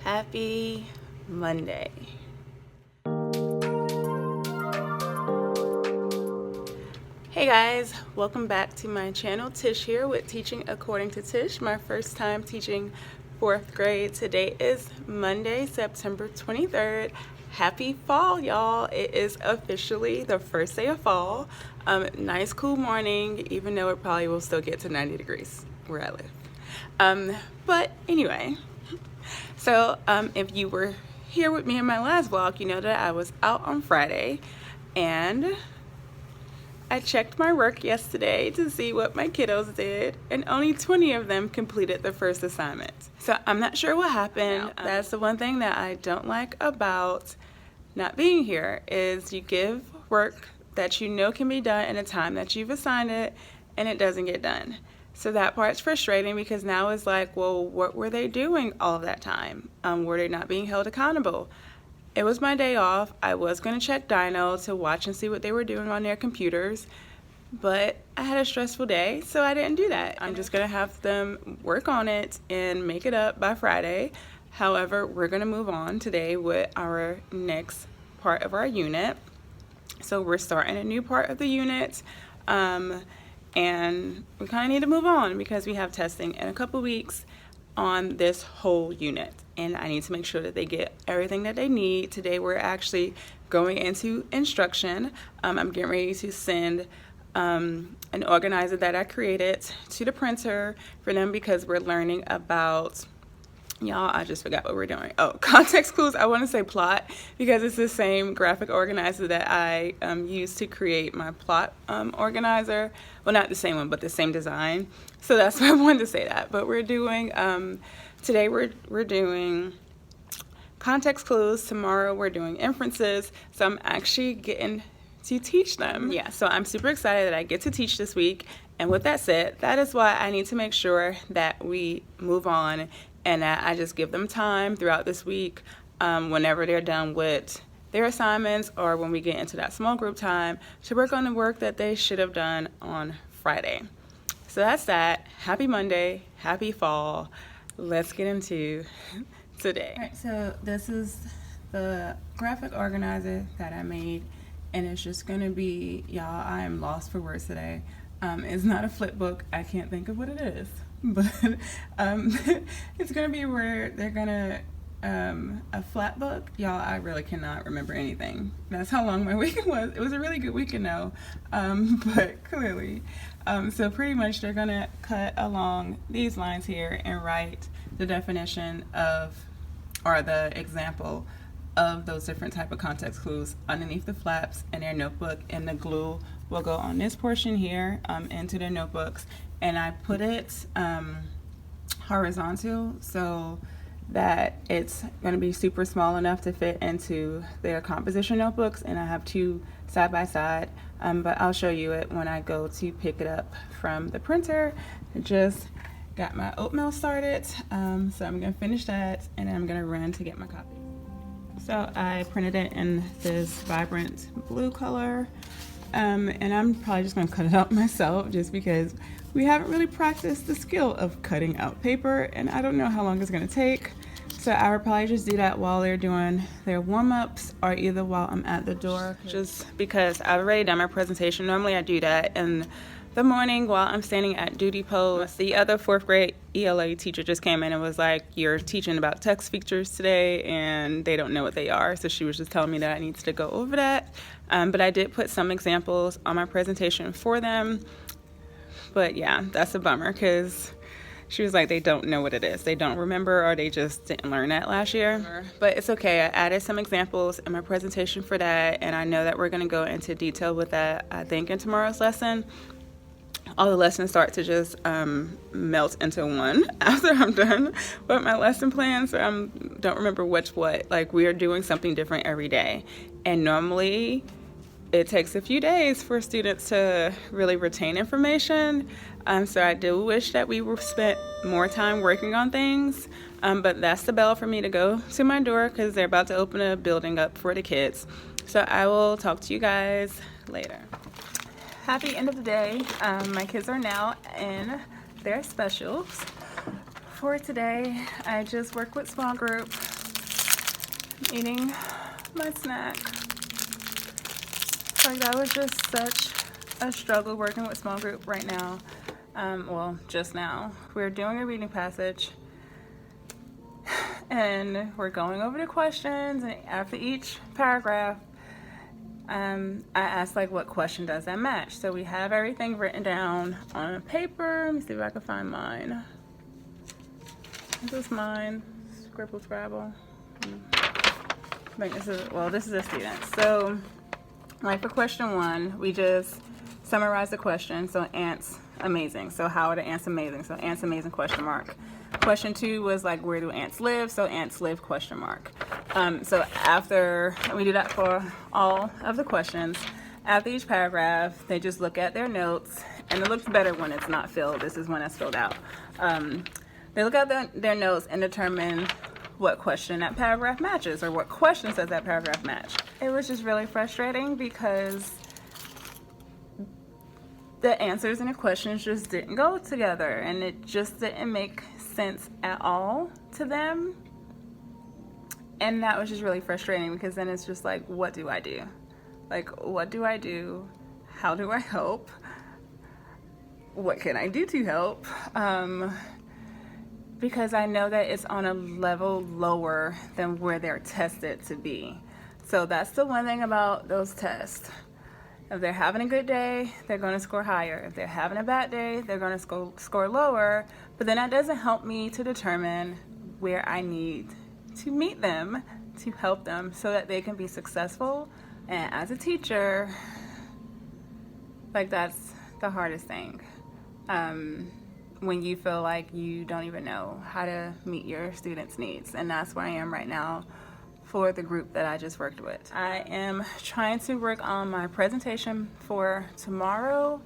Happy Monday. Hey guys, welcome back to my channel. Tish here with Teaching According to Tish, my first time teaching 4th grade. Today is Monday, September 23rd. Happy fall, y'all. It is officially the first day of fall. Nice cool morning, even though it probably will still get to 90 degrees where I live. But anyway, so if you were here with me in my last vlog, you know that I was out on Friday and I checked my work yesterday to see what my kiddos did, and only 20 of them completed the first assignment. So I'm not sure what happened. That's the one thing that I don't like about not being here, is you give work that you know can be done in a time that you've assigned it, and it doesn't get done. So that part's frustrating, because now it's like, well, what were they doing all of that time? Were they not being held accountable? It was my day off. I was going to check Dino to watch and see what they were doing on their computers, but I had a stressful day, so I didn't do that. I'm just going to have them work on it and make it up by Friday. However, we're going to move on today with our next part of our unit. So we're starting a new part of the unit. And we kind of need to move on because we have testing in a couple weeks on this whole unit, and I need to make sure that they get everything that they need. Today we're actually going into instruction. I'm getting ready to send an organizer that I created to the printer for them, because we're learning about, y'all, I just forgot what we're doing. Oh, context clues. I want to say plot, because it's the same graphic organizer that I used to create my plot organizer. Well, not the same one, but the same design. So that's why I wanted to say that. But we're doing, today we're doing context clues. Tomorrow we're doing inferences. So I'm actually getting to teach them. Yeah, so I'm super excited that I get to teach this week. And with that said, that is why I need to make sure that we move on, and that I just give them time throughout this week, whenever they're done with their assignments or when we get into that small group time, to work on the work that they should have done on Friday. So that's that. Happy Monday, happy fall. Let's get into today. All right, so this is the graphic organizer that I made, and it's just gonna be, y'all, I am lost for words today. It's not a flip book. I can't think of what it is. But it's gonna be where they're gonna a flat book. Y'all, I really cannot remember anything. That's how long my weekend was. It was a really good weekend though, but clearly so pretty much they're gonna cut along these lines here and write the definition of, or the example of, those different type of context clues underneath the flaps in their notebook, and the glue will go on this portion here into their notebooks. And I put it horizontal so that it's going to be super small enough to fit into their composition notebooks, and I have two side by side, but I'll show you it when I go to pick it up from the printer. I just got my oatmeal started, so I'm going to finish that, and then I'm going to run to get my copy. So I printed it in this vibrant blue color, and I'm probably just going to cut it out myself, just because we haven't really practiced the skill of cutting out paper, and I don't know how long it's going to take. So I would probably just do that while they're doing their warm-ups, or either while I'm at the door, just because I've already done my presentation. Normally I do that in the morning while I'm standing at duty post. The other 4th grade ELA teacher just came in and was like, you're teaching about text features today and they don't know what they are. So she was just telling me that I need to go over that. But I did put some examples on my presentation for them. But yeah, that's a bummer, because she was like, they don't know what it is. They don't remember, or they just didn't learn that last year. But it's okay. I added some examples in my presentation for that, and I know that we're going to go into detail with that, I think, in tomorrow's lesson. All the lessons start to just melt into one after I'm done with my lesson plan, so I don't remember what's what. Like, we are doing something different every day, and normally it takes a few days for students to really retain information. So I do wish that we were spent more time working on things, but that's the bell for me to go to my door, because they're about to open a building up for the kids. So I will talk to you guys later. Happy end of the day. My kids are now in their specials. For today, I just worked with small group, eating my snack. Like, that was just such a struggle working with small group right now. Well, just now. We're doing a reading passage, and we're going over the questions, and after each paragraph, I asked, like, what question does that match? So we have everything written down on a paper. Let me see if I can find mine. This is mine. Scribble Scrabble. I think this is a student. So, like, for question 1, we just summarize the question. So ants amazing. So how are the ants amazing? So ants amazing question mark. Question 2 was like, where do ants live? So ants live question mark. So after we do that for all of the questions, after each paragraph, they just look at their notes, and it looks better when it's not filled. This is when it's filled out. They look at their notes and determine what question that paragraph matches, or what questions does that paragraph match. It was just really frustrating because the answers and the questions just didn't go together, and it just didn't make sense at all to them. And that was just really frustrating, because then it's just like, what do I do? Like, what do I do? How do I help? What can I do to help? Because I know that it's on a level lower than where they're tested to be. So that's the one thing about those tests. If they're having a good day, they're going to score higher. If they're having a bad day, they're going to score lower. But then that doesn't help me to determine where I need to meet them to help them so that they can be successful. And as a teacher, like, that's the hardest thing. When you feel like you don't even know how to meet your students' needs. And that's where I am right now for the group that I just worked with. I am trying to work on my presentation for tomorrow,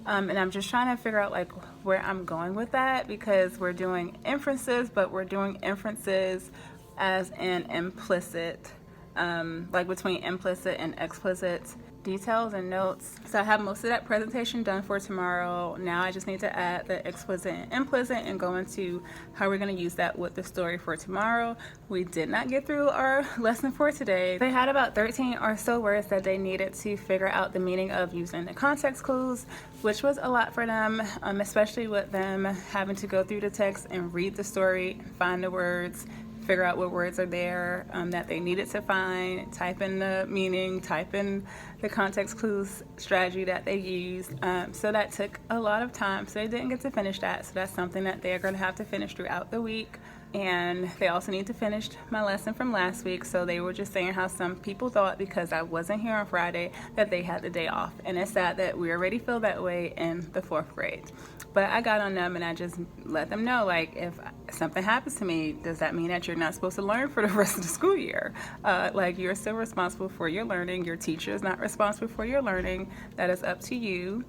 and I'm just trying to figure out, like, where I'm going with that, because we're doing inferences, but we're doing inferences as an implicit, like between implicit and explicit details and notes. So I have most of that presentation done for tomorrow. Now I just need to add the explicit and implicit and go into how we're going to use that with the story for tomorrow. We did not get through our lesson for today. They had about 13 or so words that they needed to figure out the meaning of using the context clues, which was a lot for them, especially with them having to go through the text and read the story, find the words, figure out what words are there that they needed to find, type in the meaning, type in the context clues strategy that they used. So that took a lot of time, so they didn't get to finish that. So that's something that they're going to have to finish throughout the week. And they also need to finish my lesson from last week. So they were just saying how some people thought because I wasn't here on Friday that they had the day off. And it's sad that we already feel that way in the 4th grade. But I got on them and I just let them know, like, if something happens to me, does that mean that you're not supposed to learn for the rest of the school year? Like, you're still responsible for your learning. Your teacher is not responsible for your learning. That is up to you.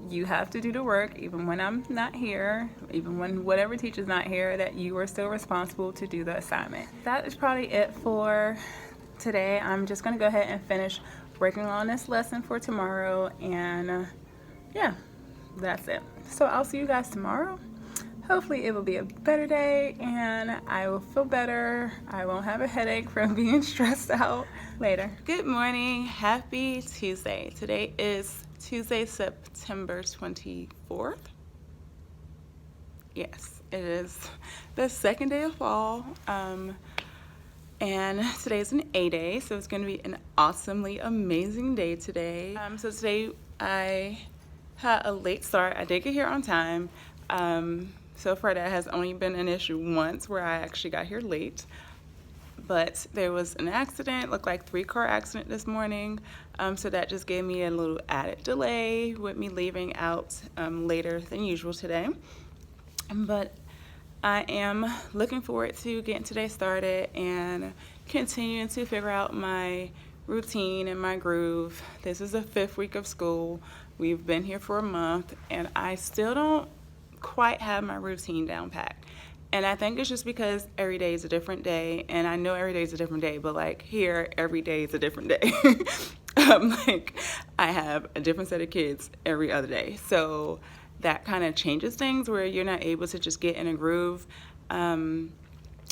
You have to do the work even when I'm not here, even when whatever teacher's not here, that you are still responsible to do the assignment. That is probably it for today. I'm just going to go ahead and finish working on this lesson for tomorrow, and yeah, that's it. So I'll see you guys tomorrow. Hopefully it will be a better day and I will feel better. I won't have a headache from being stressed out later. Good morning. Happy Tuesday. Today is Tuesday, September 24th. Yes, it is the 2nd day of fall. And today is an A day, so it's going to be an awesomely amazing day today. So today I had a late start. I did get here on time. So far that has only been an issue once where I actually got here late. But there was an accident, looked like 3-car accident this morning. So that just gave me a little added delay with me leaving out later than usual today. But I am looking forward to getting today started and continuing to figure out my routine and my groove. This is the 5th week of school. We've been here for a month and I still don't quite have my routine down packed. And I think it's just because every day is a different day, and I know every day is a different day, but like here, every day is a different day. Like I have a different set of kids every other day. So that kind of changes things where you're not able to just get in a groove.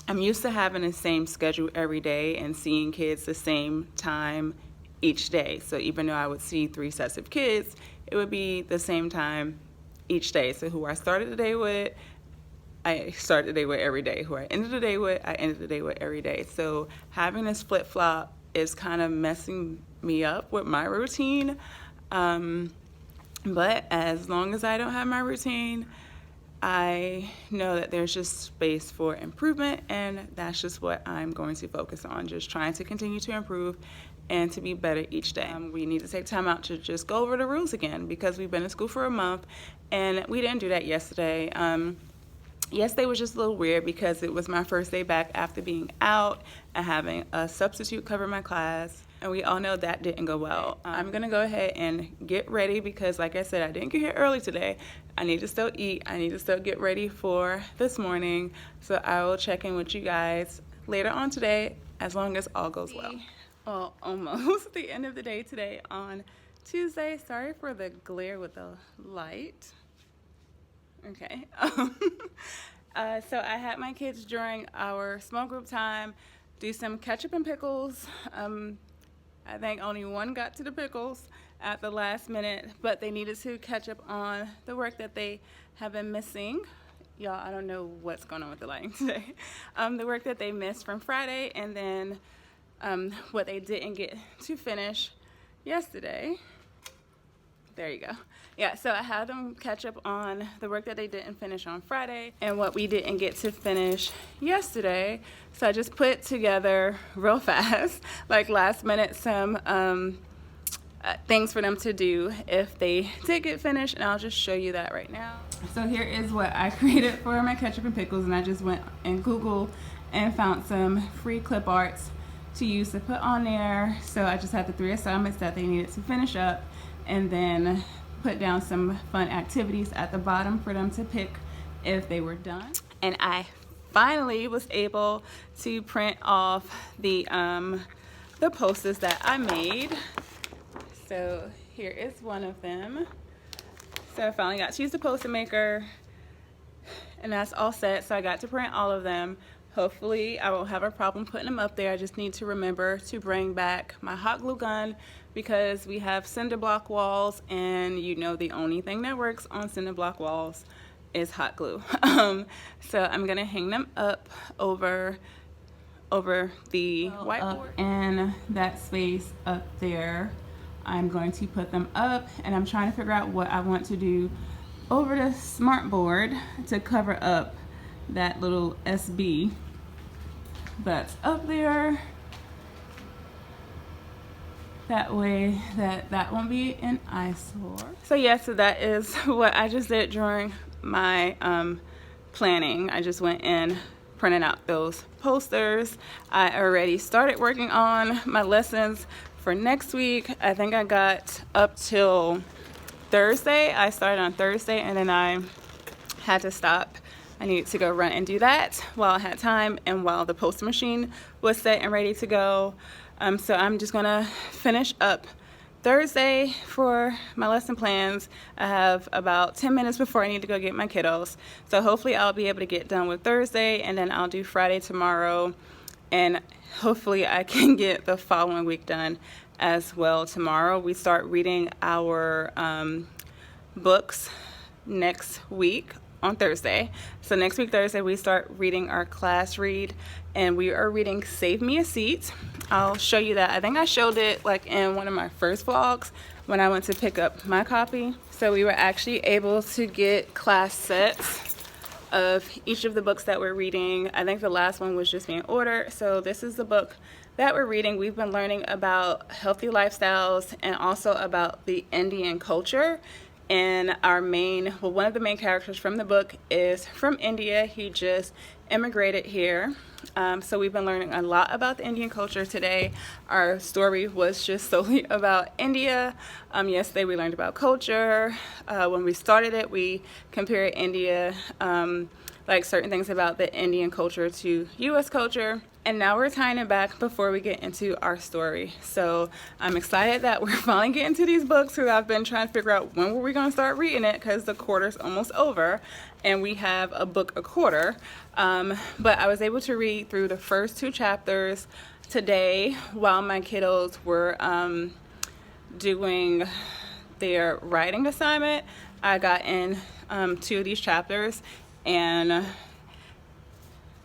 I'm used to having the same schedule every day and seeing kids the same time each day. So even though I would see 3 sets of kids, it would be the same time each day. So who I started the day with, I started the day with every day. Who I ended the day with, I ended the day with every day. So having this flip-flop is kind of messing me up with my routine. But as long as I don't have my routine, I know that there's just space for improvement, and that's just what I'm going to focus on, just trying to continue to improve and to be better each day. We need to take time out to just go over the rules again, because we've been in school for a month and we didn't do that yesterday. Yesterday was just a little weird because it was my first day back after being out and having a substitute cover my class, and we all know that didn't go well. I'm gonna go ahead and get ready because, like I said, I didn't get here early today. I need to still eat. I need to still get ready for this morning. So I will check in with you guys later on today, as long as all goes well. Well, almost the end of the day today on Tuesday. Sorry for the glare with the light. Okay. So I had my kids during our small group time do some ketchup and pickles. I think only one got to the pickles at the last minute, but they needed to catch up on the work that they have been missing. Y'all, I don't know what's going on with the lighting today. The work that they missed from Friday, and then what they didn't get to finish yesterday. There you go. Yeah, so I had them catch up on the work that they didn't finish on Friday and what we didn't get to finish yesterday. So I just put together real fast, like last minute, some things for them to do if they did get finished, and I'll just show you that right now. So here is what I created for my ketchup and pickles, and I just went in Google and found some free clip arts to use to put on there. So I just had the 3 assignments that they needed to finish up, and then put down some fun activities at the bottom for them to pick if they were done. And I finally was able to print off the posters that I made. So here is one of them. So I finally got to use the poster maker, and that's all set. So I got to print all of them. Hopefully I won't have a problem putting them up there. I just need to remember to bring back my hot glue gun, because we have cinder block walls, and you know the only thing that works on cinder block walls is hot glue. So I'm gonna hang them up over the whiteboard. And that space up there, I'm going to put them up, and I'm trying to figure out what I want to do over the smart board to cover up that little SB that's up there. That way that won't be an eyesore. So yeah, so that is what I just did during my planning. I just went in, printed out those posters. I already started working on my lessons for next week. I think I got up till Thursday. I started on Thursday, and then I had to stop. I needed to go run and do that while I had time and while the poster machine was set and ready to go. So I'm just gonna finish up Thursday for my lesson plans. I have about 10 minutes before I need to go get my kiddos. So hopefully I'll be able to get done with Thursday, and then I'll do Friday tomorrow, and hopefully I can get the following week done as well. Tomorrow we start reading our books next week on Thursday. So next week Thursday we start reading our class read, and we are reading Save Me a Seat. I'll show you that. I think I showed it like in one of my first vlogs when I went to pick up my copy. So we were actually able to get class sets of each of the books that we're reading. I think the last one was just being ordered. So this is the book that we're reading. We've been learning about healthy lifestyles and also about the Indian culture. And one of the main characters from the book is from India. He just immigrated here. So we've been learning a lot about the Indian culture today. Our story was just solely about India. Yesterday we learned about culture. When we started it, we compared India like certain things about the Indian culture to U.S. culture. And now we're tying it back before we get into our story. So I'm excited that we're finally getting to these books, because I've been trying to figure out when were we going to start reading it, because the quarter's almost over and we have a book a quarter. But I was able to read through the first 2 chapters today while my kiddos were doing their writing assignment. I got in 2 of these chapters, and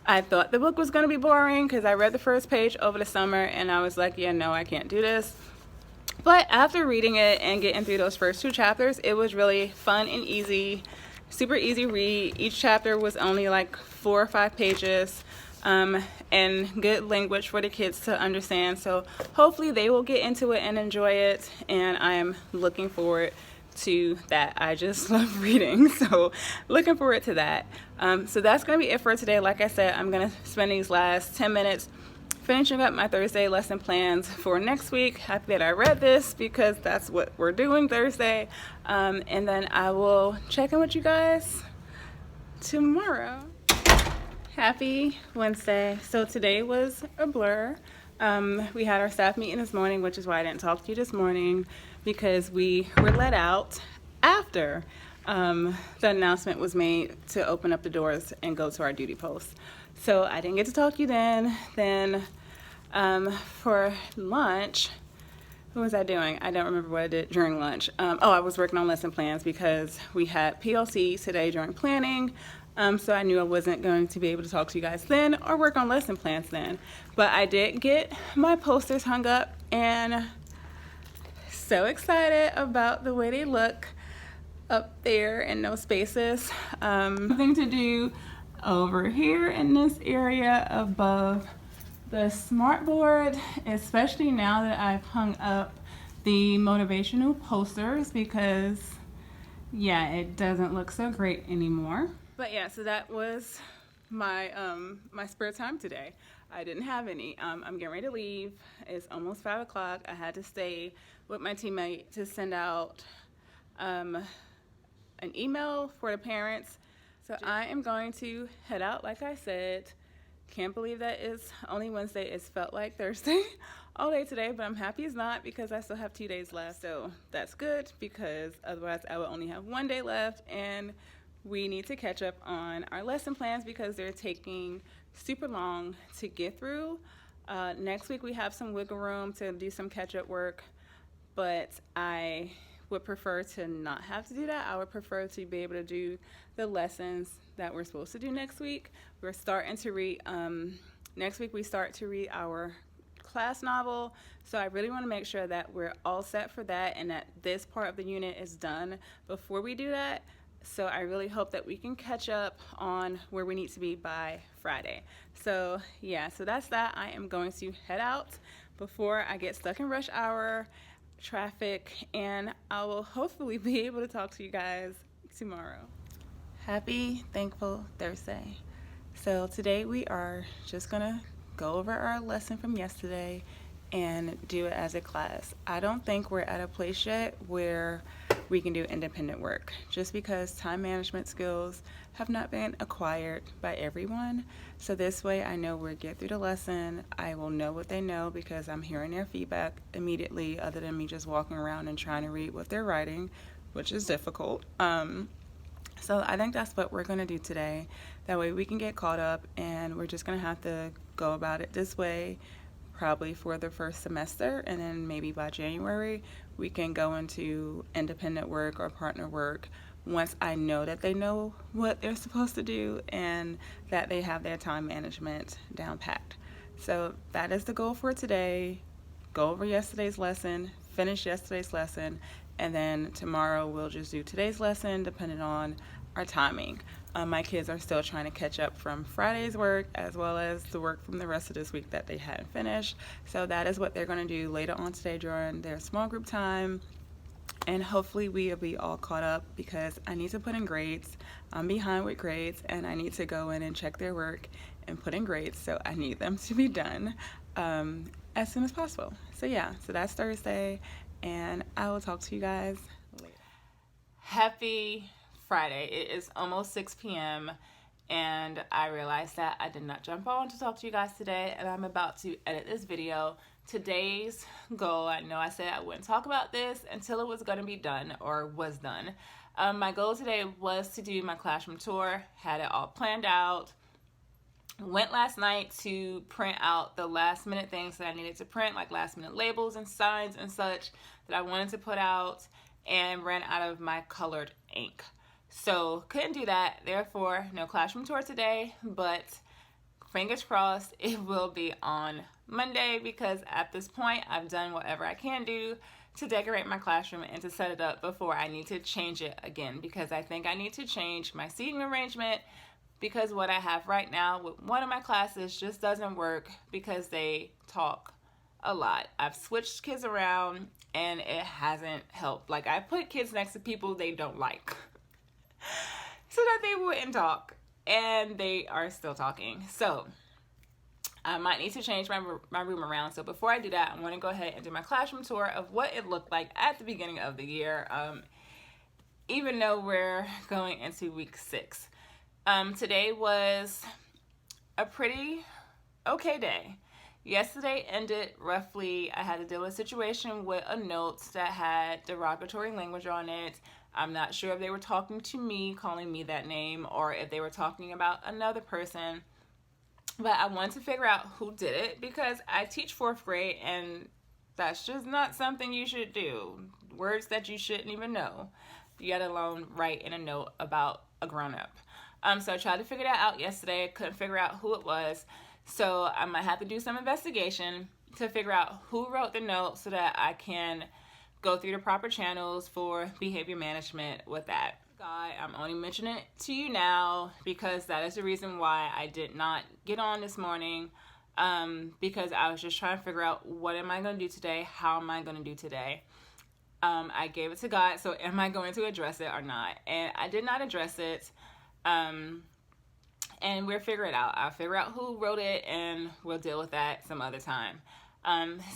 I thought the book was going to be boring because I read the first page over the summer and I was like, yeah, no, I can't do this. But after reading it and getting through those first 2 chapters, it was really fun and easy, super easy read. Each chapter was only like 4 or 5 pages, and good language for the kids to understand. So hopefully they will get into it and enjoy it, and I am looking forward to that. I just love reading, so looking forward to that. So that's going to be it for today. Like I said, I'm going to spend these last 10 minutes finishing up my Thursday lesson plans for next week. Happy that I read this, because that's what we're doing Thursday. And then I will check in with you guys tomorrow. Happy Wednesday. So today was a blur. We had our staff meeting this morning, which is why I didn't talk to you this morning, because we were let out after the announcement was made to open up the doors and go to our duty posts. So I didn't get to talk to you then. Then for lunch, what was I doing? I don't remember what I did during lunch. I was working on lesson plans because we had PLC today during planning. So I knew I wasn't going to be able to talk to you guys then or work on lesson plans then. But I did get my posters hung up, and so excited about the way they look up there in those spaces. Something to do over here in this area above the smartboard, especially now that I've hung up the motivational posters, because yeah, it doesn't look so great anymore. But yeah, so that was my my spare time today. I didn't have any. I'm getting ready to leave. It's almost 5 o'clock. I had to stay with my teammate to send out an email for the parents. So I am going to head out, like I said. Can't believe that it's only Wednesday. It's felt like Thursday all day today, but I'm happy it's not, because I still have 2 days left. So that's good, because otherwise I would only have 1 day left, and we need to catch up on our lesson plans because they're taking super long to get through. Next week we have some wiggle room to do some catch-up work, but I would prefer to not have to do that. I would prefer to be able to do the lessons that we're supposed to do next week. We're starting to read, next week we start to read our class novel, so I really want to make sure that we're all set for that and that this part of the unit is done before we do that. So I really hope that we can catch up on where we need to be by Friday. So yeah, so that's that. I am going to head out before I get stuck in rush hour traffic, and I will hopefully be able to talk to you guys tomorrow. Happy Thankful Thursday. So today we are just gonna go over our lesson from yesterday and do it as a class. I don't think we're at a place yet where we can do independent work, just because time management skills have not been acquired by everyone. So this way I know we'll get through the lesson. I will know what they know because I'm hearing their feedback immediately, other than me just walking around and trying to read what they're writing, which is difficult. So I think that's what we're going to do today. That way we can get caught up, and we're just going to have to go about it this way probably for the first semester, and then maybe by January we can go into independent work or partner work once I know that they know what they're supposed to do and that they have their time management down packed. So that is the goal for today. Go over yesterday's lesson, finish yesterday's lesson, and then tomorrow we'll just do today's lesson depending on our timing. My kids are still trying to catch up from Friday's work as well as the work from the rest of this week that they hadn't finished. So that is what they're going to do later on today during their small group time. And hopefully we will be all caught up, because I need to put in grades. I'm behind with grades, and I need to go in and check their work and put in grades. So I need them to be done as soon as possible. So yeah, so that's Thursday, and I will talk to you guys later. Happy Friday. It is almost 6 p.m. and I realized that I did not jump on to talk to you guys today, and I'm about to edit this video. Today's goal, I know I said I wouldn't talk about this until it was going to be done or was done. My goal today was to do my classroom tour, had it all planned out. Went last night to print out the last minute things that I needed to print, like last minute labels and signs and such that I wanted to put out, and ran out of my colored ink. So couldn't do that, therefore no classroom tour today, but fingers crossed it will be on Monday, because at this point I've done whatever I can do to decorate my classroom and to set it up before I need to change it again, because I think I need to change my seating arrangement, because what I have right now with one of my classes just doesn't work because they talk a lot. I've switched kids around and it hasn't helped. Like, I put kids next to people they don't like so that they wouldn't talk, and they are still talking. So I might need to change my room around. So before I do that, I want to go ahead and do my classroom tour of what it looked like at the beginning of the year, even though we're going into week 6. Today was a pretty okay day. Yesterday ended roughly. I had to deal with a situation with a note that had derogatory language on it. I'm not sure if they were talking to me, calling me that name, or if they were talking about another person. But I wanted to figure out who did it, because I teach 4th grade and that's just not something you should do. Words that you shouldn't even know, yet alone write in a note about a grown-up. So I tried to figure that out yesterday. I couldn't figure out who it was. So I might have to do some investigation to figure out who wrote the note so that I can go through the proper channels for behavior management with that. Guy, I'm only mentioning it to you now because that is the reason why I did not get on this morning, because I was just trying to figure out what am I going to do today, how am I going to do today. I gave it to God, so am I going to address it or not? And I did not address it. And we'll figure it out. I'll figure out who wrote it and we'll deal with that some other time.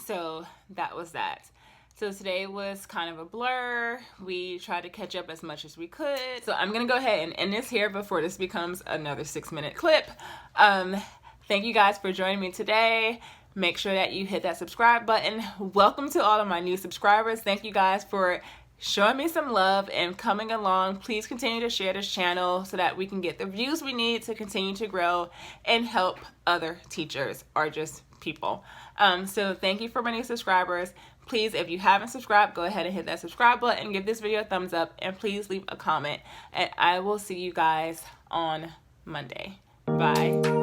So that was that. So today was kind of a blur. We tried to catch up as much as we could. So I'm gonna go ahead and end this here before this becomes another 6-minute clip. Thank you guys for joining me today. Make sure that you hit that subscribe button. Welcome to all of my new subscribers. Thank you guys for showing me some love and coming along. Please continue to share this channel so that we can get the views we need to continue to grow and help other teachers or just people. So thank you for my new subscribers. Please, if you haven't subscribed, go ahead and hit that subscribe button, give this video a thumbs up, and please leave a comment. And I will see you guys on Monday. Bye.